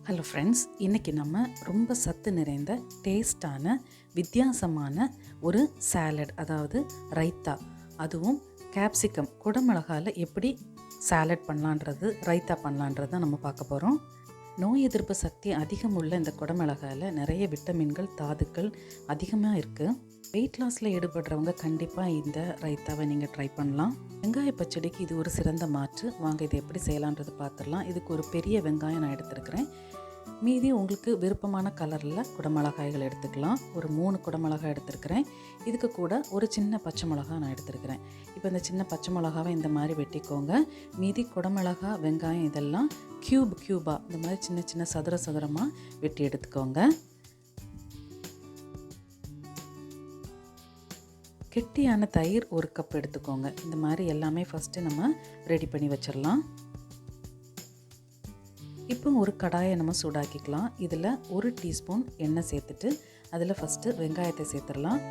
Hello friends, இன்றைக்கி நம்ம ரொம்ப சத்து நிறைந்த டேஸ்டான வித்தியாசமான ஒரு சாலட், அதாவது ரைத்தா, அதுவும் கேப்சிகம் குடமிளகாயில் எப்படி சாலட் பண்ணலான்றது, ரைத்தா பண்ணலான்றது தான் நம்ம பார்க்க போகிறோம். நோய் எதிர்ப்பு சக்தி அதிகம் உள்ள இந்த குடமிளகாயில் நிறைய விட்டமின்கள், தாதுக்கள் அதிகமாக இருக்குது. வெயிட் லாஸில் ஈடுபடுறவங்க கண்டிப்பாக இந்த ரைத்தாவை நீங்கள் ட்ரை பண்ணலாம். வெங்காய பச்சடிக்கு இது ஒரு சிறந்த மாற்று. வாங்க இதை எப்படி செய்யலான்றது பார்த்துடலாம். இதுக்கு ஒரு பெரிய வெங்காயம் நான் எடுத்துருக்கிறேன். மீதி உங்களுக்கு விருப்பமான கலரில் குடமிளகாய்கள் எடுத்துக்கலாம். ஒரு 3 குடமிளகாய் எடுத்துருக்கிறேன். இதுக்கு கூட ஒரு சின்ன பச்சை மிளகா நான் எடுத்துருக்கிறேன். இப்போ இந்த சின்ன பச்சை மிளகாவை இந்த மாதிரி வெட்டிக்கோங்க. மீதி குடமிளகா, வெங்காயம் இதெல்லாம் க்யூபாக இந்த மாதிரி சின்ன சின்ன சதுரமாக வெட்டி எடுத்துக்கோங்க. கெட்டியான தயிர் 1 கப் எடுத்துக்கோங்க. இந்த மாதிரி எல்லாமே ஃபஸ்ட்டு நம்ம ரெடி பண்ணி வச்சிடலாம். இப்போ ஒரு கடாயை நம்ம சூடாக்கிக்கலாம். இதில் 1 டீஸ்பூன் எண்ணெய் சேர்த்துட்டு அதில் ஃபஸ்ட்டு வெங்காயத்தை சேர்த்துடலாம்.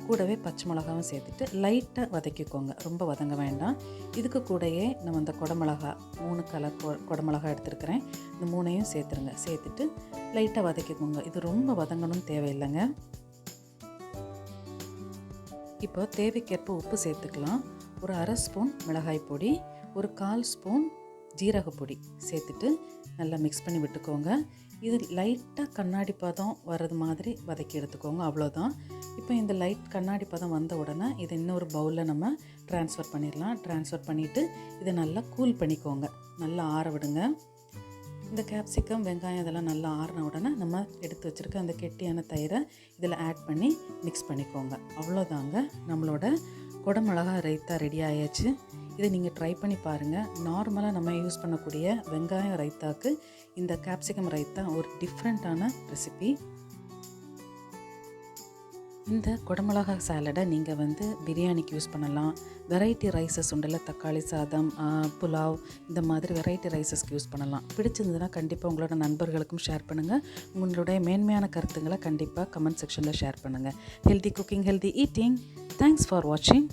கூடவே பச்சை மிளகாவும் சேர்த்துட்டு லைட்டாக வதக்கிக்கோங்க, ரொம்ப வதங்க வேண்டாம். இதுக்கு கூடயே நம்ம இந்த குடமிளகா 3 கலர் குடமிளகா எடுத்துருக்கிறேன். இந்த 3ஐயும் சேர்த்துருங்க. சேர்த்துட்டு லைட்டாக வதக்கிக்கோங்க. இது ரொம்ப வதங்கணும்னு தேவையில்லைங்க. இப்போ தேவைக்கேற்ப உப்பு சேர்த்துக்கலாம். ஒரு 1/2 ஸ்பூன் மிளகாய் பொடி, ஒரு 1/4 ஸ்பூன் ஜீரகப்பொடி சேர்த்துட்டு நல்லா மிக்ஸ் பண்ணி விட்டுக்கோங்க. இது லைட்டாக கண்ணாடி பதம் வர்றது மாதிரி வதக்கி எடுத்துக்கோங்க, அவ்வளோதான். இப்போ இந்த லைட் கண்ணாடி பதம் வந்த உடனே இதை இன்னொரு பவுலில் நம்ம ட்ரான்ஸ்ஃபர் பண்ணிடலாம். ட்ரான்ஸ்ஃபர் பண்ணிவிட்டு இதை நல்லா கூல் பண்ணிக்கோங்க, நல்லா ஆற விடுங்க. இந்த கேப்சிகம், வெங்காயம் இதெல்லாம் நல்லா ஆறின உடனே நம்ம எடுத்து வச்சுருக்க அந்த கெட்டியான தயிரை இதில் ஆட் பண்ணி மிக்ஸ் பண்ணிக்கோங்க. அவ்வளோதாங்க, நம்மளோட குடமிளகா ரைத்தா ரெடி ஆயாச்சு. இதை நீங்கள் ட்ரை பண்ணி பாருங்கள். நார்மலாக நம்ம யூஸ் பண்ணக்கூடிய வெங்காயம் ரைத்தாக்கு இந்த கேப்சிகம் ரைத்தா ஒரு டிஃப்ரெண்ட்டான ரெசிபி. இந்த குடமிளகா சாலடை நீங்கள் பிரியாணிக்கு யூஸ் பண்ணலாம். வெரைட்டி ரைஸஸ் உண்டில், தக்காளி சாதம், புலாவ், இந்த மாதிரி வெரைட்டி ரைஸஸ்க்கு யூஸ் பண்ணலாம். பிடிச்சிருந்ததுன்னா கண்டிப்பாக உங்களோட நண்பர்களுக்கும் ஷேர் பண்ணுங்கள். உங்களுடைய மேன்மையான கருத்துங்களை கண்டிப்பாக கமெண்ட் செக்ஷனில் ஷேர் பண்ணுங்கள். Healthy cooking, healthy eating. Thanks for வாட்சிங்.